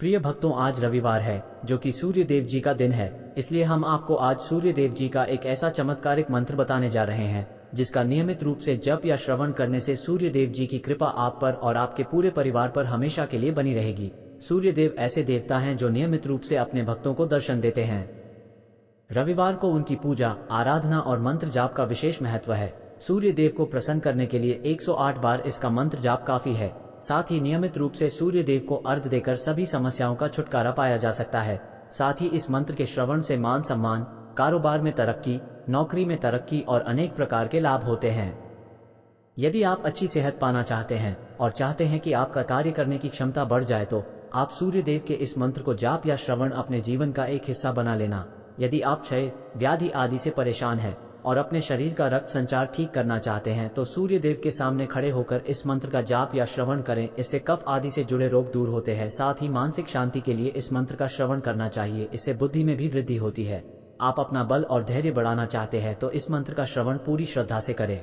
प्रिय भक्तों, आज रविवार है जो कि सूर्य देव जी का दिन है, इसलिए हम आपको आज सूर्य देव जी का एक ऐसा चमत्कारिक मंत्र बताने जा रहे हैं जिसका नियमित रूप से जप या श्रवण करने से सूर्य देव जी की कृपा आप पर और आपके पूरे परिवार पर हमेशा के लिए बनी रहेगी। सूर्य देव ऐसे देवता हैं जो नियमित रूप से अपने भक्तों को दर्शन देते हैं। रविवार को उनकी पूजा, आराधना और मंत्र जाप का विशेष महत्व है। सूर्य देव को प्रसन्न करने के लिए 108 बार इसका मंत्र जाप काफी है। साथ ही नियमित रूप से सूर्य देव को अर्घ्य देकर सभी समस्याओं का छुटकारा पाया जा सकता है। साथ ही इस मंत्र के श्रवण से मान सम्मान, कारोबार में तरक्की, नौकरी में तरक्की और अनेक प्रकार के लाभ होते हैं। यदि आप अच्छी सेहत पाना चाहते हैं और चाहते हैं कि आपका कार्य करने की क्षमता बढ़ जाए तो आप सूर्य देव के इस मंत्र को जाप या श्रवण अपने जीवन का एक हिस्सा बना लेना। यदि आप क्षय, व्याधि आदि से परेशान हैं और अपने शरीर का रक्त संचार ठीक करना चाहते हैं तो सूर्य देव के सामने खड़े होकर इस मंत्र का जाप या श्रवण करें। इससे कफ आदि से जुड़े रोग दूर होते हैं। साथ ही मानसिक शांति के लिए इस मंत्र का श्रवण करना चाहिए। इससे बुद्धि में भी वृद्धि होती है। आप अपना बल और धैर्य बढ़ाना चाहते हैं तो इस मंत्र का श्रवण पूरी श्रद्धा से करें।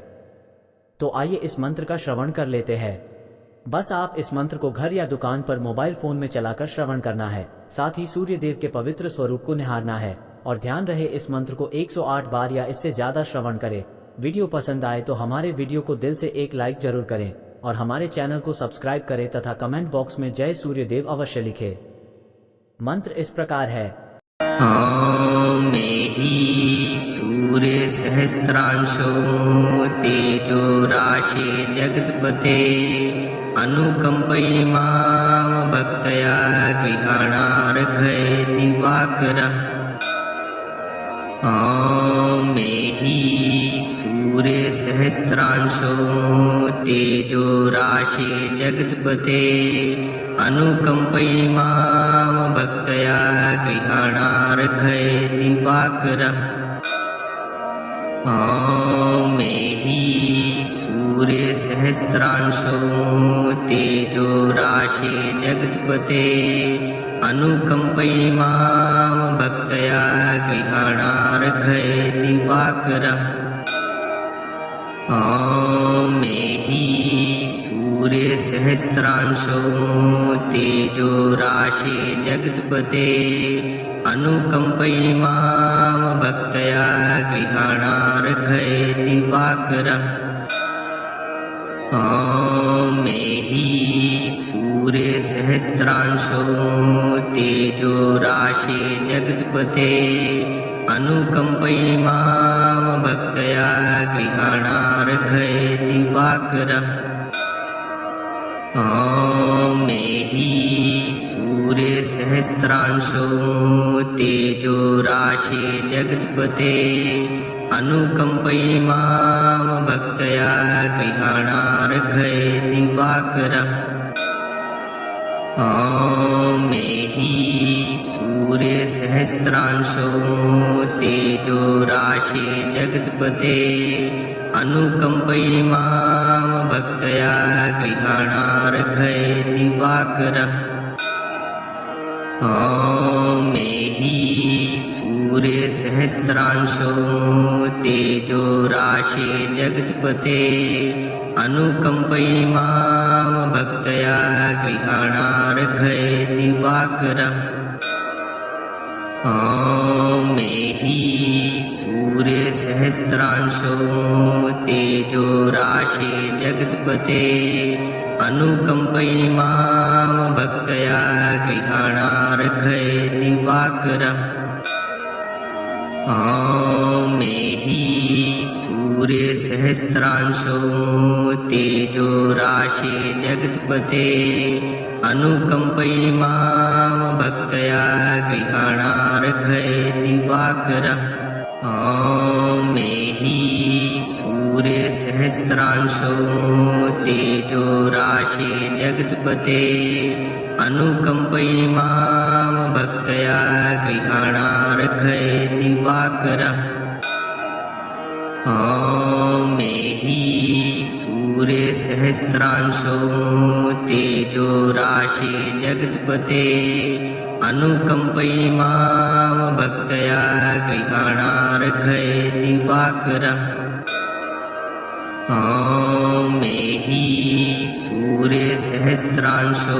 तो आइए इस मंत्र का श्रवण कर लेते हैं। बस आप इस मंत्र को घर या दुकान पर मोबाइल फोन में चलाकर श्रवण करना है। साथ ही सूर्य देव के पवित्र स्वरूप को निहारना है और ध्यान रहे इस मंत्र को 108 बार या इससे ज्यादा श्रवण करें। वीडियो पसंद आए तो हमारे वीडियो को दिल से एक लाइक जरूर करें और हमारे चैनल को सब्सक्राइब करें तथा कमेंट बॉक्स में जय सूर्य देव अवश्य लिखें। मंत्र इस प्रकार है। मेहि सूर्य सहस्रांशो तेजो राशि जगत्पते अनुकंपयि मां भक्तया गृहाणार्घ्य दिवाकरः। मेहि सूर्य सहस्रांशो तेजो राशि जगत्पते अनुकंपयि मां भक्तया गृहाणार्घ्य दिवाकरः। मेहि सूर्य सहस्रांशो तेजो राशि जगत्पते अनुकंपयि मां भक्तया गृहाणार्घ्य दिवाकरः। मेहि सूर्य सहस्रांशो तेजो राशि जगत्पते अनुकंपयि मां भक्तया गृहाणार्घ्य दिवाकरः। मेहि सूर्य सहस्रांशो तेजो राशि जगत्पते अनुकंपयि मां भक्तया गृहाणार्घ्य दिवाकरः। मेहि सूर्य सहस्रांशो तेजो राशि जगत्पते अनुकंपयि मां भक्तया गृहाणार्घ्य दिवाकरः। मेहि सूर्य सहस्रांशो तेजो राशि जगत्पते अनुकंपयि मां भक्तया गृहाणार्घ्य दिवाकरः। मेहि सूर्य सहस्रांशो तेजो राशि जगत्पते अनुकंपयि मां भक्तया गृहाणार्घ्य दिवाकरः। मेहि सूर्य सहस्रांशो तेजो राशि जगत्पते अनुकंपयि मां भक्तया गृहाणार्घ्य दिवाकरः। मेहि सूर्य सहस्रांशो तेजो राशि जगत्पते अनुकंपयि मां भक्तया गृहाणार्घ्य दिवाकरः। मेहि सूर्य सहस्रांशो तेजो राशि जगत्पते अनुकंपयि मां भक्तया गृहाणार्घ्य दिवाकरः। मेहि सूर्य सहस्रांशो तेजो राशि जगत्पते अनुकंपयि मां भक्तया गृहाणार्घ्य दिवाकरः। मेहि सूर्यसहस्रांशो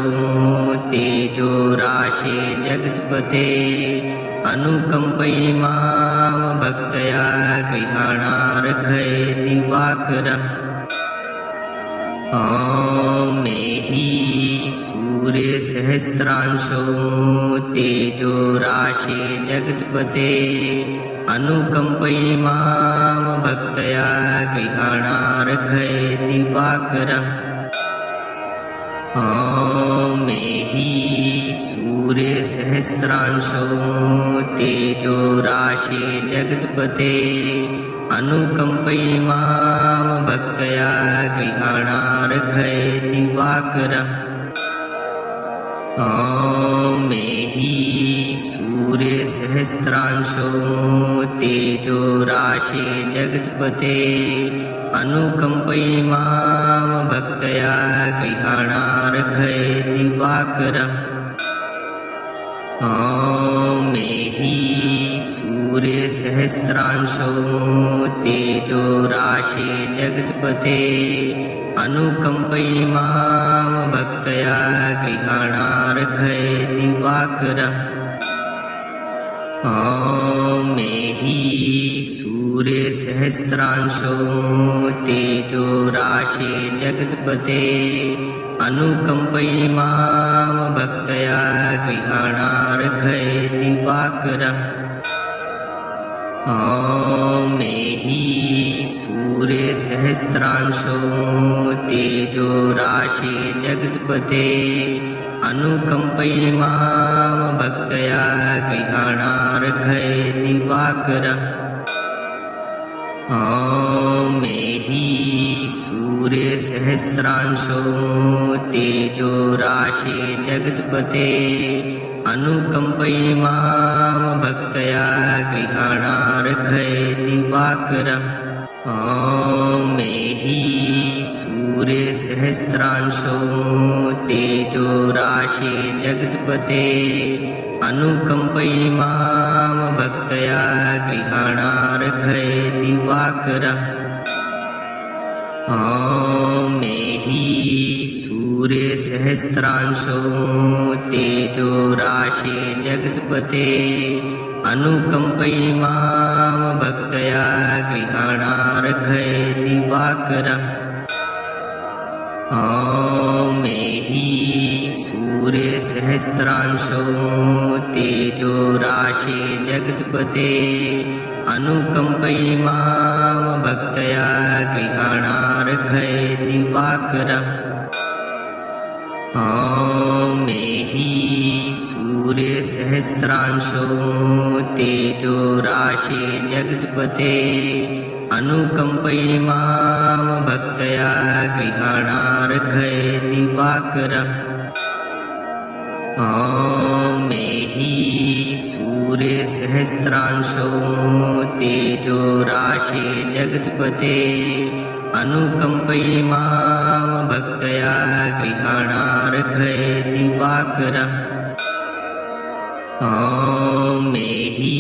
तेजो राशे जगत्पते अनुकम्पयि मां भक्तया गृहाणार्घय दिवाकरः। ॐ मेहि सूर्यसहस्रांशो तेजो राशे जगत्पते अनुकम्पयि मां भक्तया गृहाणार्घय दिवाकरः। ॐ मेहि सूर्यसहस्रांशो तेजो राशे जगत्पते अनुकम्पयि मां भक्तया गृहाणार्घय दिवाकरः। ॐ मेहि सूर्यसहस्रांशो तेजो राशे जगत्पते अनुकम्पयि मां भक्तया गृहाणार्घय दिवाकरः। ॐ मेहि सूर्यसहस्रांशो तेजो राशे जगत्पते अनुकम्पयि मां भक्तया गृहाणार्घय दिवाकरः। ॐ मेहि सूर्यसहस्रांशो तेजो राशे जगत्पते अनुकम्पयि मां भक्तया गृहाणार्घय दिवाकरः। ॐ मेहि सूर्यसहस्रांशो तेजो राशे जगत्पते अनुकम्पयि मां भक्तया गृहाणार्घय दिवाकरः। ॐ मेहि सूर्यसहस्रांशो तेजो राशे जगत्पते अनुकम्पयि मां भक्तया गृहाणार्घय दिवाकरः। ॐ मेहि सूर्यसहस्रांशो तेजो राशे जगत्पते अनुकम्पयि मां भक्तया गृहाणार्घय दिवाकरः। ॐ मेहि सूर्यसहस्रांशो तेजो राशे जगत्पते अनुकम्पयि मां भक्तया गृहाणार्घय दिवाकरः। ॐ मेहि सूर्यसहस्रांशो तेजो राशे जगत्पते अनुकम्पयि मां भक्तया गृहाणार्घय दिवाकरः। ॐ मेहि सूर्यसहस्रांशो तेजो राशे जगत्पते अनुकम्पयि मां भक्तया गृहाणार्घय दिवाकरः। ॐ मेहि सूर्यसहस्रांशो तेजो राशे जगत्पते अनुकम्पयि मां भक्तया गृहाणार्घय दिवाकरः। ॐ मेहि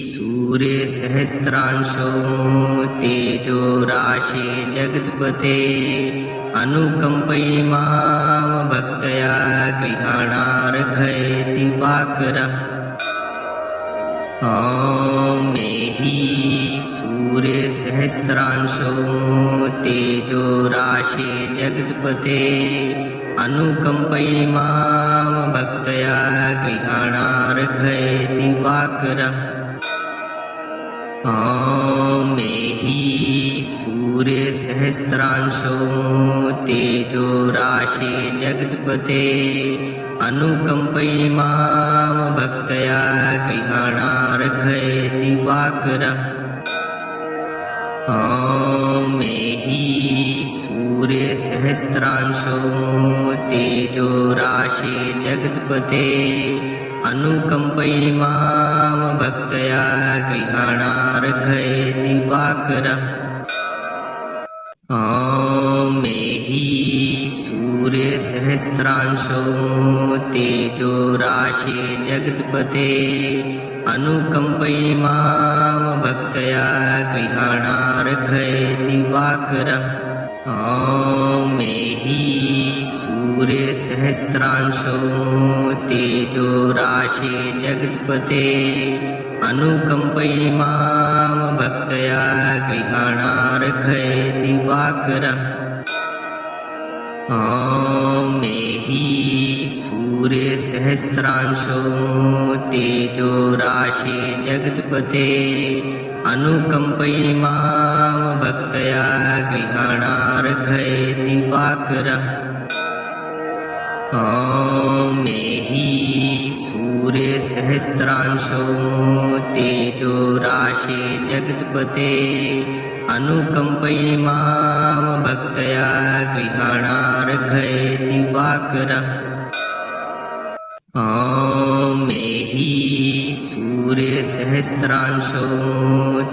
सूर्यसहस्रांशो तेजो राशे जगत्पते अनुकम्पयि मां भक्तया गृहाणार्घय दिवाकरः। ॐ मेहि सूर्यसहस्रांशो तेजो राशे जगत्पते अनुकम्पयि मां भक्तया गृहाणार्घय दिवाकरः। ॐ मेहि सूर्यसहस्रांशो तेजो राशे जगत्पते अनुकम्पयि मां भक्तया गृहाणार्घय दिवाकरः। ॐ मेहि सूर्यसहस्रांशो तेजो राशे जगत्पते अनुकम्पयि मां भक्तया गृहाणार्घय दिवाकरः। ॐ मेहि सूर्यसहस्रांशो तेजो राशे जगत्पते अनुकम्पयि मां भक्तया गृहाणार्घय दिवाकरः। ॐ मेहि सूर्यसहस्रांशो तेजो राशे जगत्पते अनुकम्पयि मां भक्तया गृहाणार्घय दिवाकरः। ॐ मेहि सूर्यसहस्रांशो तेजो राशे जगत्पते अनुकम्पयि मां भक्तया गृहाणार्घय दिवाकरः। ॐ मेहि सूर्यसहस्रांशो तेजो राशे जगत्पते अनुकम्पयि मां भक्तया गृहाणार्घय दिवाकरः। ॐ मेहि सूर्यसहस्रांशो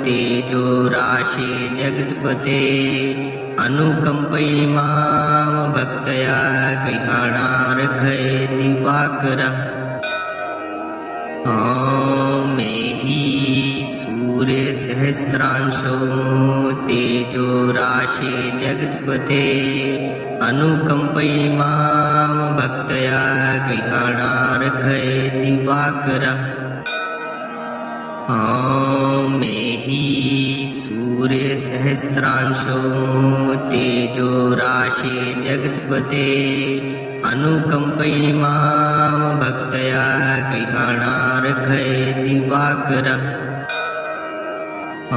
तेजो राशे जगत्पते अनुकम्पयि मां भक्तया गृहाणार्घय दिवाकरः। ॐ मेहि सूर्यसहस्रांशो तेजो राशे जगत्पते अनुकम्पयि मां भक्तया गृहाणार्घय दिवाकरः। ॐ मेहि सूर्यसहस्रांशो तेजो राशे जगत्पते अनुकम्पयि मां भक्तया गृहाणार्घय दिवाकरः। ॐ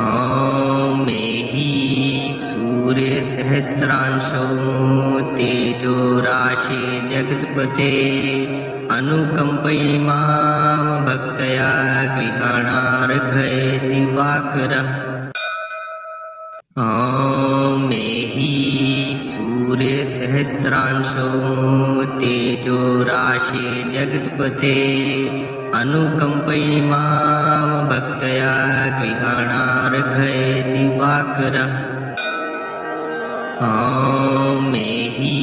मेहि सूर्यसहस्रांशो तेजो राशे जगत्पते अनुकम्पयि मां भक्तया गृहाणार्घय दिवाकरः। ॐ मेहि सूर्यसहस्रांशो तेजो राशे जगत्पते अनुकम्पयि मां भक्तया गृहाणार्घय दिवाकरः। ॐ मेहि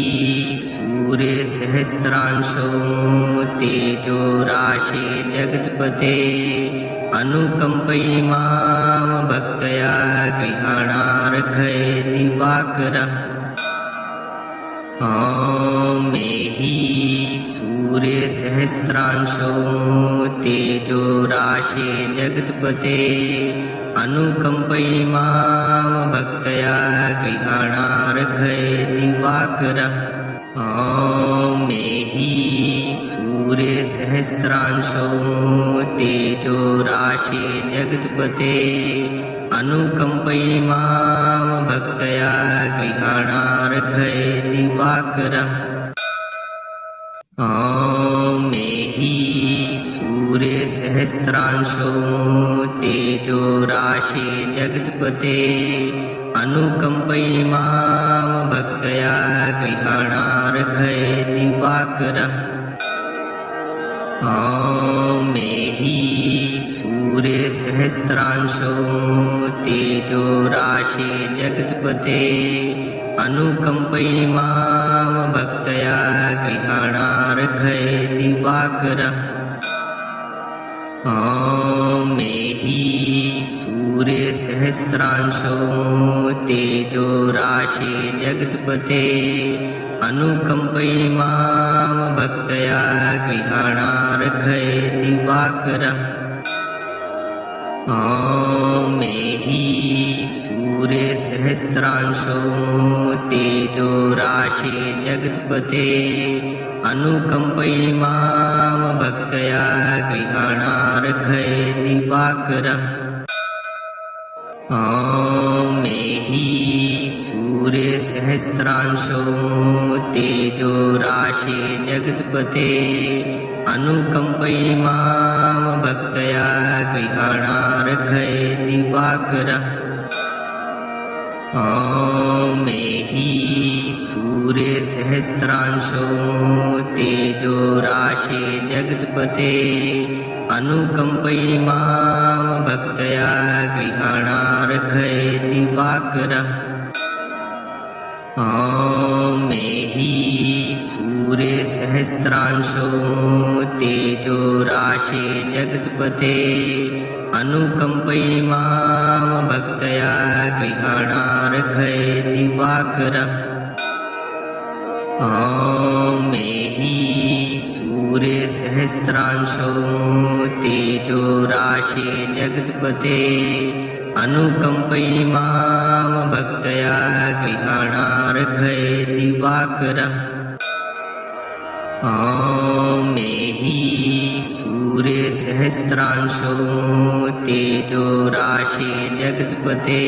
सूर्यसहस्रांशो तेजो राशे जगत्पते अनुकम्पयि मां भक्तया गृहाणार्घय दिवाकरः। ॐ मेहि सूर्यसहस्रांशो तेजो राशे जगत्पते अनुकम्पयि मां भक्तया गृहाणार्घय दिवाकरः। ॐ मेहि सूर्यसहस्रांशो तेजो राशे जगत्पते अनुकम्पयि मां भक्तया गृहाणार्घय दिवाकरः। ॐ मेहि सूर्यसहस्रांशो तेजो राशे जगत्पते अनुकम्पयि मां भक्तया गृहाणार्घय दिवाकरः। ॐ मेहि सूर्यसहस्रांशो तेजो राशे जगत्पते अनुकम्पयि मां भक्तया गृहाणार्घय दिवाकरः। ॐ मेहि सूर्यसहस्रांशो तेजो राशे जगत्पते अनुकम्पयि मां भक्तया गृहाणार्घय दिवाकरः। ॐ मेहि सूर्यसहस्रांशो तेजो राशे जगत्पते अनुकम्पयि मां भक्तया गृहाणार्घय दिवाकरः। ॐ मेहि सूर्यसहस्रांशो तेजो राशे जगत्पते अनुकम्पयि मां भक्तया गृहाणार्घय दिवाकरः। ॐ मेहि सूर्यसहस्रांशो तेजो राशे जगत्पते अनुकम्पयि मां भक्तया गृहाणार्घय दिवाकरः। ॐ मेहि सूर्यसहस्रांशो तेजो राशे जगत्पते अनुकम्पयि मां भक्तया गृहाणार्घय दिवाकरः। ॐ ॐ मेहि सूर्यसहस्रांशो तेजो राशे जगत्पते अनुकम्पयि मां भक्तया गृहाणार्घ्ये दिवाकरः। ॐ मेहि सूर्यसहस्रांशो तेजो राशे जगत्पते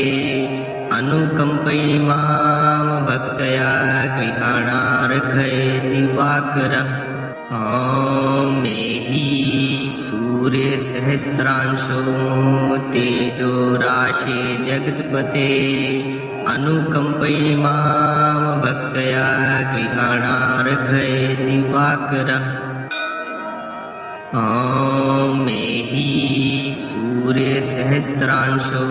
अनुकम्पयि मां भक्तया गृहाणार्घ्ये दिवाकरः। ॐ मेहि सूर्यसहस्रांशो तेजो राशे जगत्पते अनुकम्पयि मां भक्तया गृहाणार्घ्ये दिवाकरः। ॐ मेहि सूर्यसहस्रांशो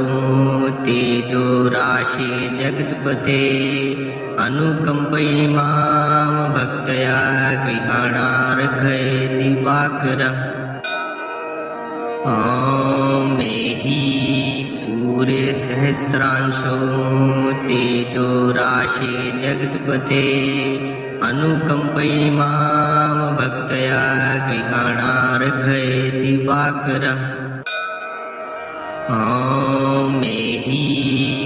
तेजो राशे जगत्पते अनुकम्पयि मां भक्तया गृहाणार्घ्ये दिवाकरः। ॐ मेहि सूर्यसहस्रांशो तेजो राशे जगत्पते अनुकम्पयि मां भक्तया गृहाणार्घ्ये दिवाकरः। ॐ मेहि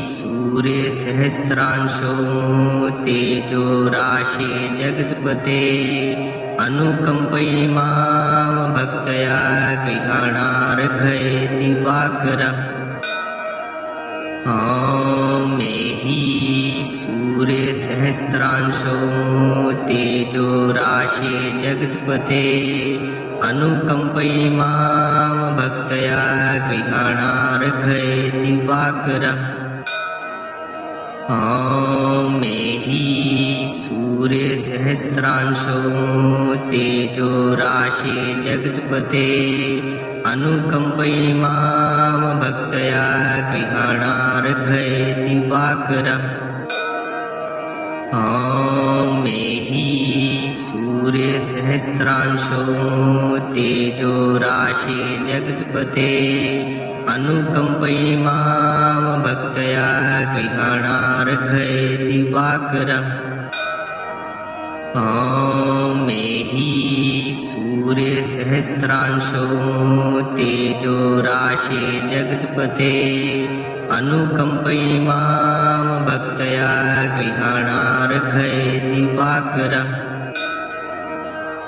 सूर्यसहस्रांशो तेजो राशे जगत्पते अनुकम्पयि मां भक्तया गृहाणार्घ्ये दिवाकरः। ॐ मेहि सूर्यसहस्रांशो तेजो राशे जगत्पते अनुकम्पयि मां भक्तया गृहाणार्घ्ये दिवाकरः। ॐ मेहि सूर्यसहस्रांशो तेजो राशे जगत्पते अनुकम्पयि मां भक्तया गृहाणार्घ्ये दिवाकरः। ॐ मेहि सूर्यसहस्रांशो तेजो राशे जगत्पते अनुकम्पयि मां भक्तया गृहाणार्घ्ये दिवाकरः। ॐ मेहि सूर्यसहस्रांशो तेजो राशे जगत्पते अनुकम्पयि मां भक्तया गृहाणार्घ्ये दिवाकरः।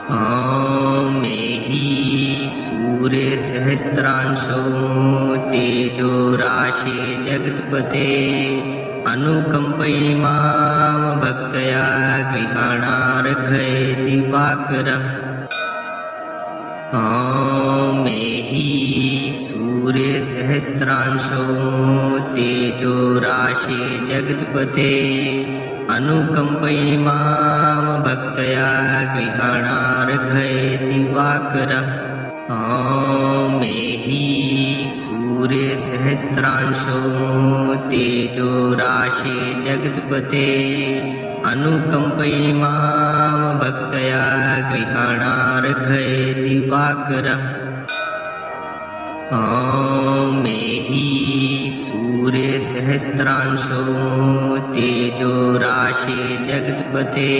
ॐ मेहि सूर्यसहस्रांशो तेजो राशे जगत्पते अनुकम्पयि मां भक्तया गृहाणार्घ्ये दिवाकरः। ॐ मेहि सूर्यसहस्रांशो तेजो राशे जगत्पते अनुकम्पयि मां भक्तया गृहाणार्घ्ये दिवाकरः। ॐ मेहि सूर्यसहस्रांशो तेजो राशे जगत्पते अनुकम्पयि मां भक्तया गृहाणार्घ्ये दिवाकरः। ॐ मेहि सूर्यसहस्रांशो तेजो राशे जगत्पते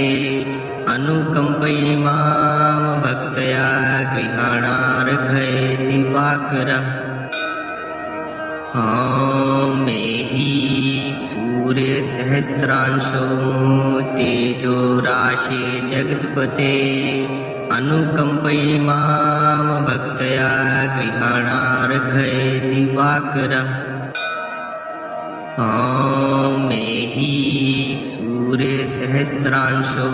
अनुकम्पयि मां भक्तया गृहाणार्घ्ये दिवाकरः। ॐ मेहि सूर्यसहस्रांशो तेजो राशे जगत्पते अनुकम्पयि मां भक्तया गृहाणार्घ्ये दिवाकरः। ॐ मेहि सूर्यसहस्रांशो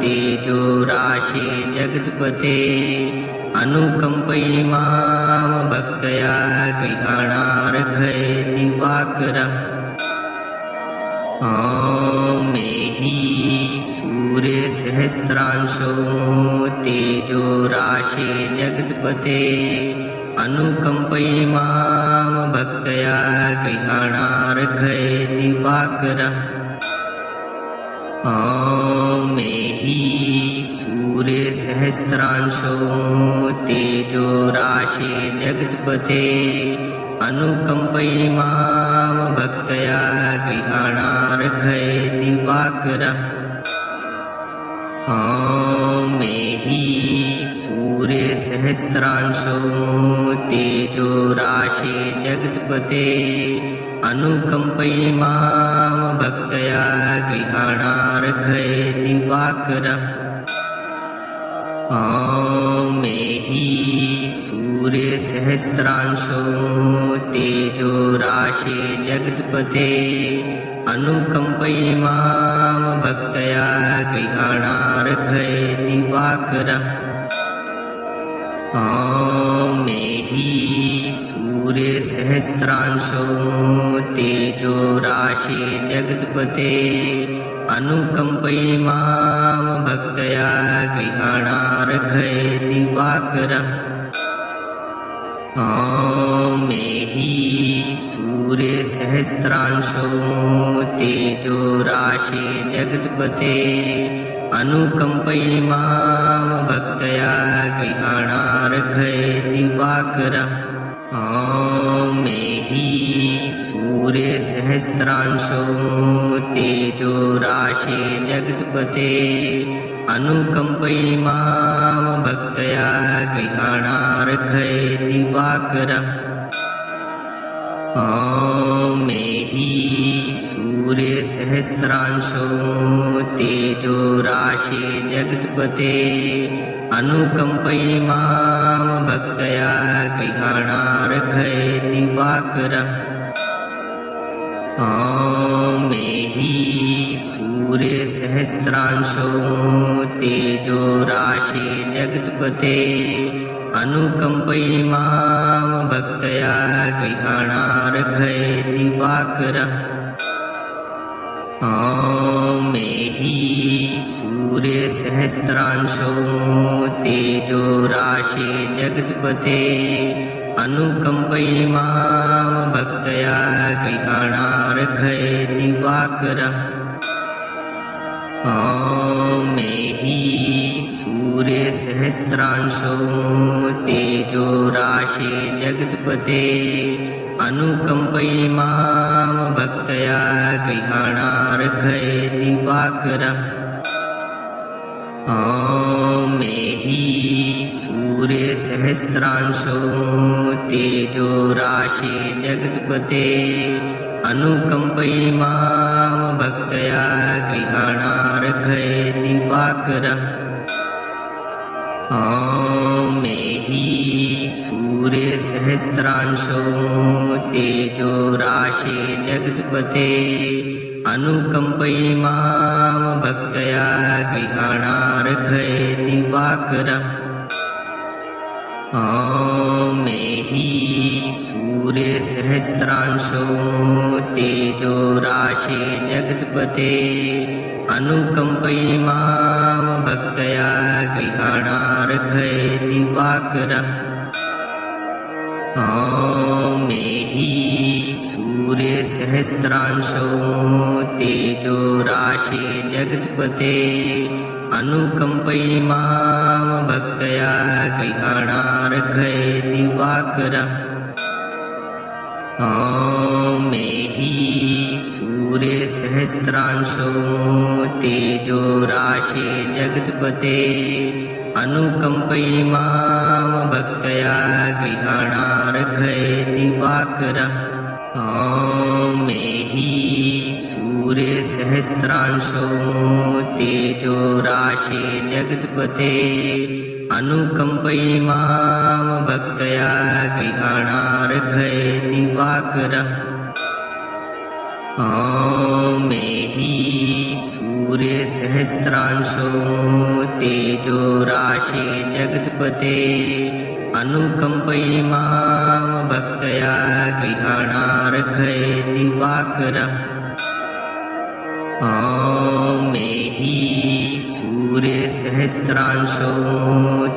तेजो राशे जगत्पते अनुकम्पयि मां भक्तया गृहाणार्घ्ये दिवाकरः। ॐ मेहि सूर्यसहस्रांशो तेजो राशे जगत्पते अनुकम्पयि मां भक्तया गृहाणार्घ्ये दिवाकरः। ॐ मेहि सूर्यसहस्रांशो तेजो राशे जगत्पते अनुकम्पयि मां भक्तया गृहाणार्घ्ये दिवाकरः। ॐ मेहि सूर्यसहस्रांशो तेजो राशि जगत्पते अनुकम्पयिमां भक्तया गृहाणार्घ्ये दिवाकरः। मेहि सूर्यसहस्रांशो तेजो राशि जगत्पते अनुकम्पयिमां भक्तया गृहाणार्घ्ये दिवाकरः। मेहि सूर्यसहस्रांशो तेजो राशि जगत्पते अनुकम्पयिमां भक्तया गृहाणार्घ्ये दिवाकरः। मेहि सूर्यसहस्रांशो तेजो राशि जगत्पते अनुकम्पयिमां भक्तया गृहाणार्घ्ये दिवाकरः। मेहि सूर्यसहस्रांशो तेजो राशि जगत्पते अनुकम्पयिमां भक्तया गृहाणार्घ्ये दिवाकरः। मेहि सूर्यसहस्रांशो तेजो राशि जगत्पते अनुकम्पयिमां भक्तया गृहाणार्घ्ये दिवाकरः। मेहि सूर्यसहस्रांशो तेजो राशि जगत्पते अनुकम्पयिमां भक्तया गृहाणार्घ्ये दिवाकरः। मेहि सूर्यसहस्रांशो तेजो राशि जगत्पते अनुकम्पयिमां भक्तया गृहाणार्घ्ये दिवाकरः। मेहि सूर्यसहस्रांशो तेजो राशि जगत्पते अनुकम्पयिमां भक्तया गृहाणार्घ्ये दिवाकरः। मेहि सूर्यसहस्रांशो तेजो राशि जगत्पते अनुकम्पयिमां भक्तया गृहाणार्घ्ये दिवाकरः। मेहि सूर्यसहस्रांशो तेजो राशि जगत्पते अनुकम्पयिमां भक्तया गृहाणार्घ्ये दिवाकरः। मेहि सूर्यसहस्रांशो तेजो राशि जगत्पते अनुकम्पयिमां भक्तया गृहाणार्घ्ये दिवाकरः। मेहि सूर्यसहस्रांशो तेजो राशि जगत्पते अनुकम्पयिमां भक्तया गृहाणार्घ्ये दिवाकरः। मेहि सूर्यसहस्रांशो तेजो राशि जगत्पते अनुकम्पयिमां भक्तया गृहाणार्घ्ये दिवाकरः। मेहि सूर्यसहस्रांशो तेजो राशि जगत्पते अनुकम्पयिमां भक्तया गृहाणार्घ्ये दिवाकरः। मेहि सूर्यसहस्रांशो तेजो राशि जगत्पते अनुकम्पयिमां भक्तया गृहाणार्घ्ये दिवाकरः। मेहि सूर्यसहस्रांशो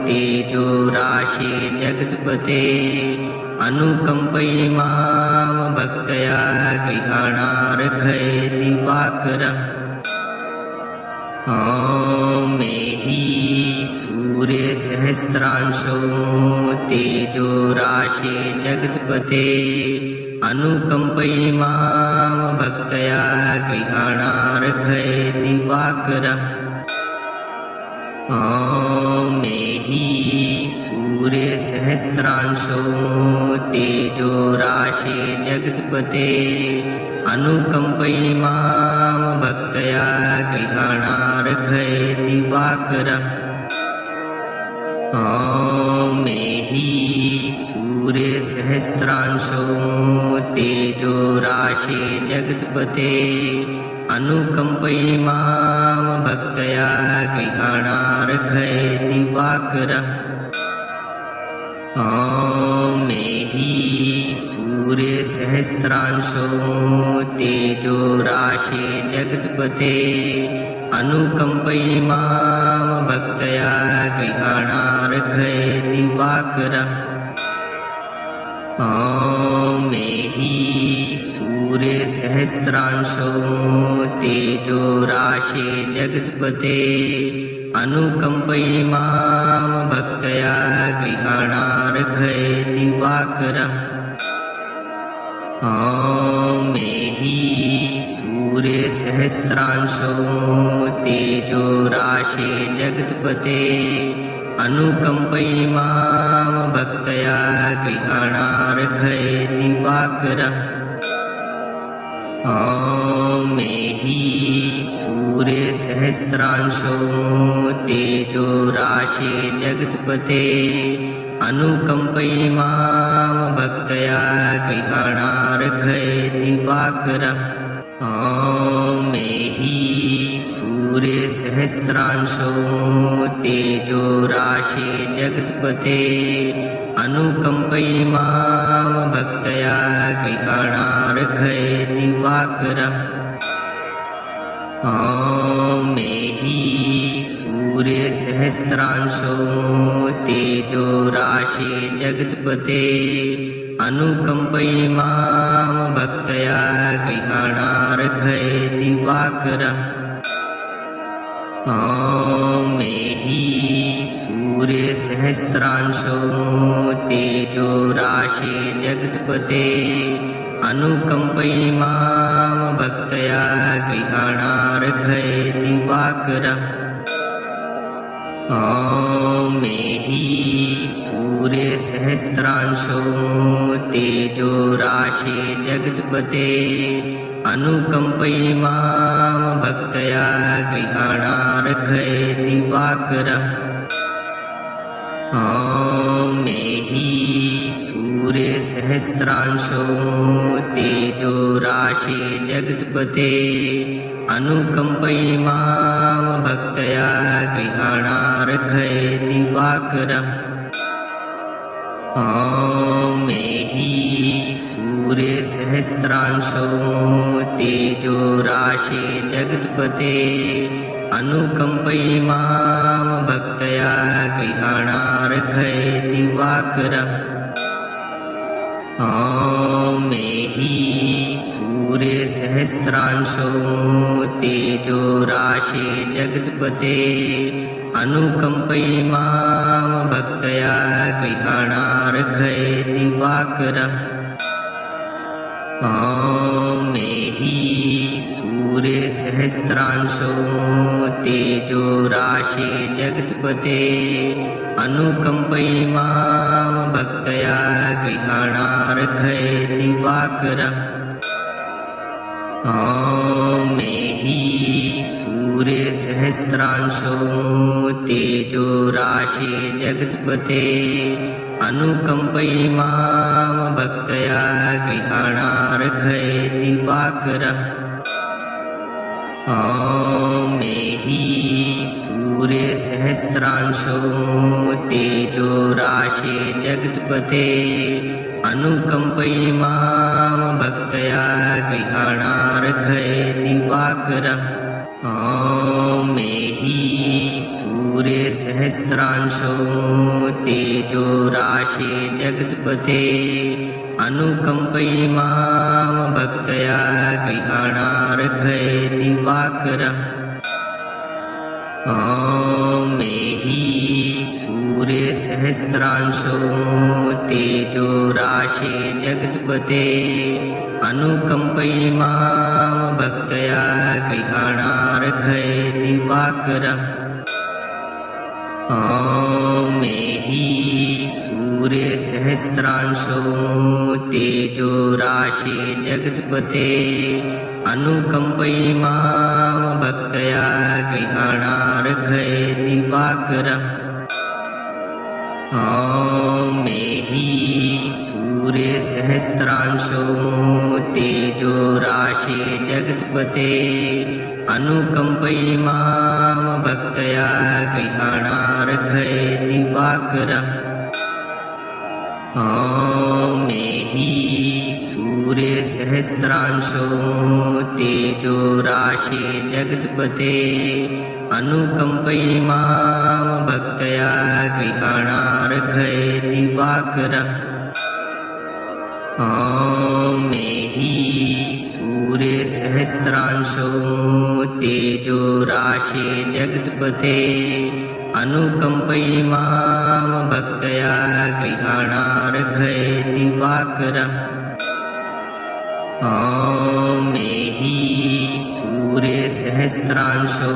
तेजो राशि जगत्पते अनुकम्पयिमां भक्तया गृहाणार्घ्ये दिवाकरः। मेहि सूर्यसहस्रांशो तेजो राशि जगत्पते अनुकम्पयिमां भक्तया गृहाणार्घ्ये दिवाकरः। ॐ मेहि सूर्यसहस्रांशो तेजो राशे जगत्पते अनुकम्पयि मां भक्तया गृहाणार्घय दिवाकरः ॐ मेहि सूर्यसहस्रांशो तेजो राशे जगत्पते अनुकम्पयि मां भक्तया गृहाणार्घय दिवाकरः ॐ मेहि सूर्यसहस्रांशो तेजो राशे जगत्पते अनुकम्पयि मां भक्तया गृहाणार्घय दिवाकरः ॐ मेहि सूर्यसहस्रांशो तेजो राशे जगत्पते अनुकम्पयि मां भक्तया गृहाणार्घय दिवाकरः ॐ मेहि सूर्यसहस्रांशो तेजो राशे जगत्पते अनुकम्पयि मां भक्तया गृहाणार्घय दिवाकरः ॐ मेहि सूर्यसहस्रांशो तेजो राशे जगत्पते अनुकम्पयि मां भक्तया गृहाणार्घय दिवाकरः ॐ मेहि सूर्यसहस्रांशो तेजो राशे जगत्पते अनुकम्पयि मां भक्तया गृहाणार्घय दिवाकरः ॐ मेहि सूर्यसहस्रांशो तेजो राशे जगत्पते अनुकम्पयि मां भक्तया गृहाणार्घय दिवाकरः ॐ मेहि सूर्यसहस्रांशो तेजो राशे जगत्पते अनुकम्पयि मां भक्तया गृहाणार्घय दिवाकरः ॐ मेहि सूर्यसहस्रांशो तेजो राशे जगत्पते अनुकम्पयि मां भक्तया गृहाणार्घय दिवाकरः ॐ मेहि सूर्यसहस्रांशो तेजो राशे जगत्पते अनुकम्पयि मां भक्तया गृहाणार्घय दिवाकरः ॐ मेहि सूर्यसहस्रांशो तेजो राशे जगत्पते अनुकम्पयि मां भक्तया गृहाणार्घय दिवाकरः ॐ मेहि सूर्यसहस्रांशो तेजो राशे जगत्पते अनुकम्पयि मां भक्तया गृहाणार्घय दिवाकरः ॐ मेहि सूर्यसहस्रांशो तेजो राशे जगत्पते अनुकम्पयि मां भक्तया गृहाणार्घय दिवाकरः ॐ मेहि सूर्यसहस्रांशो तेजो राशे जगत्पते अनुकम्पयि मां भक्तया गृहाणार्घय दिवाकरः ॐ मेहि सूर्यसहस्रांशो तेजो राशे जगत्पते अनुकम्पयि मां भक्तया गृहाणार्घय दिवाकरः ॐ मेहि सूर्यसहस्रांशो तेजो राशे जगत्पते अनुकम्पयि मां भक्तया गृहाणार्घय दिवाकरः ॐ मेहि सूर्यसहस्रांशो तेजो राशे जगत्पते अनुकम्पयि मां भक्तया गृहाणार्घय दिवाकरः ॐ ॐ मेहि सूर्यसहस्रांशो तेजो राशि जगत्पते अनुकम्पयि मां भक्तया गृहाणार्घ्य दिवाकरः। ॐ मेहि सूर्यसहस्रांशो तेजो राशि जगत्पते अनुकम्पयि मां भक्तया गृहाणार्घ्य दिवाकरः। ॐ मेहि सूर्यसहस्रांशो तेजो राशि जगत्पते अनुकम्पयि मां भक्तया गृहाणार्घ्य दिवाकरः। ॐ मेहि सूर्यसहस्रांशो तेजो राशि जगत्पते अनुकम्पयि मां भक्तया गृहाणार्घ्य दिवाकरः। ॐ मेहि सूर्यसहस्रांशो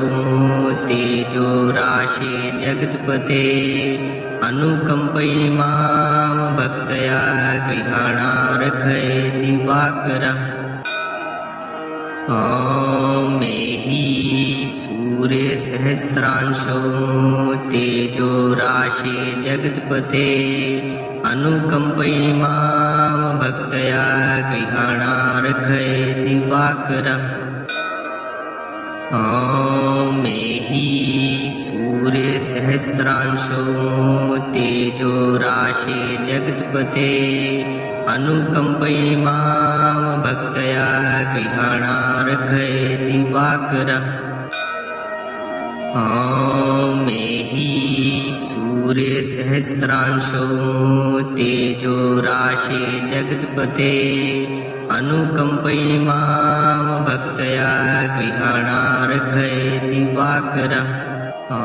तेजो राशि जगत्पते अनुकम्पयि मां भक्तया गृहाणार्घ्य दिवाकरः। ॐ मेहि सूर्यसहस्रांशो तेजो राशि जगत्पते अनुकम्पयि मां भक्तया गृहाणार्घ्य दिवाकरः। ॐ मेहि सूर्यसहस्रांशो तेजो राशि जगत्पते अनुकम्पयि मां भक्तया गृहाणार्घ्य दिवाकरः। ॐ मेहि सूर्यसहस्रांशो तेजो राशि जगत्पते अनुकम्पयि मां भक्तया गृहाणार्घ्य दिवाकरः। ॐ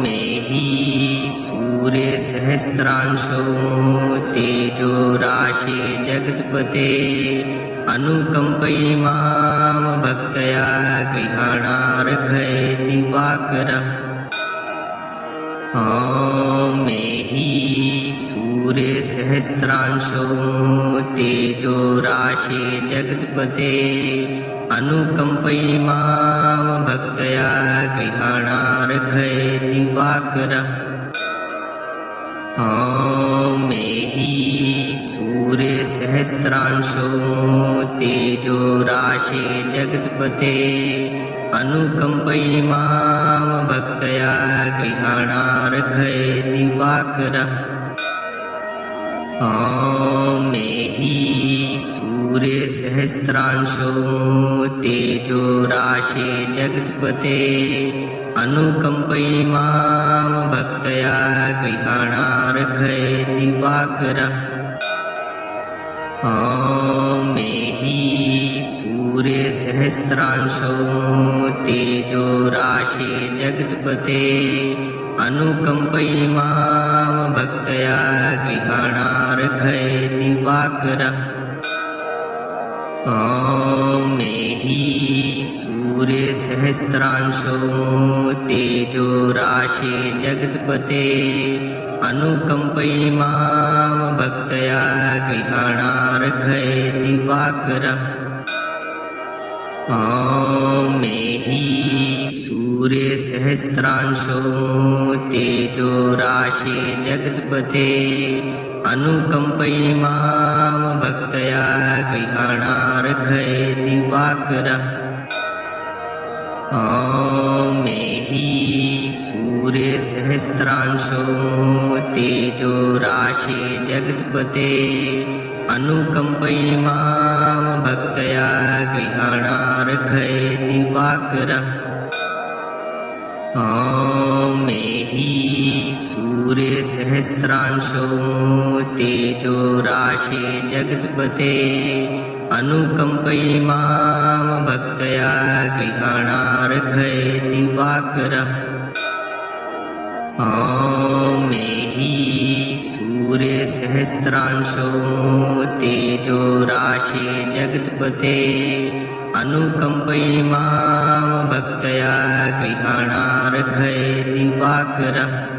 मेहि सूर्यसहस्रांशो तेजो राशि जगत्पते अनुकम्पयि मां भक्तया गृहाणार्घ्य दिवाकरः। ॐ मेहि सूर्यसहस्रांशो तेजो राशि जगत्पते अनुकम्पयि मां भक्तया गृहाणार्घ्य दिवाकरः। ॐ मेहि सूर्यसहस्रांशो तेजो राशि जगत्पते अनुकम्पयि मां भक्तया गृहाणार्घ्य दिवाकरः। ॐ मेहि सूर्यसहस्रांशो तेजो राशि जगत्पते अनुकम्पयि मां भक्तया गृहाणार्घ्य दिवाकरः। ॐ मेहि सूर्यसहस्रांशो तेजो राशि जगत्पते अनुकम्पयि मां भक्तया गृहाणार्घ्य दिवाकरः। ॐ मेहि सूर्यसहस्रांशो तेजो राशि जगत्पते अनुकम्पयि मां भक्तया गृहाणार्घ्य दिवाकरः। ॐ मेहि सूर्यसहस्रांशो तेजो राशि जगत्पते अनुकम्पयि मां भक्तया गृहाणार्घ्य दिवाकरः। ॐ मेहि सूर्यसहस्रांशो तेजो राशि जगत्पते अनुकम्पयि मां भक्तया गृहाणार्घ्य दिवाकरः। ॐ मेहि सूर्यसहस्रांशो तेजो राशि जगत्पते अनुकम्पयि मां भक्तया गृहाणार्घ्य दिवाकरः। ॐ मेहि सूर्यसहस्रांशो तेजो राशि जगत्पते अनुकम्पयि मां भक्तया गृहाणार्घ्य दिवाकरः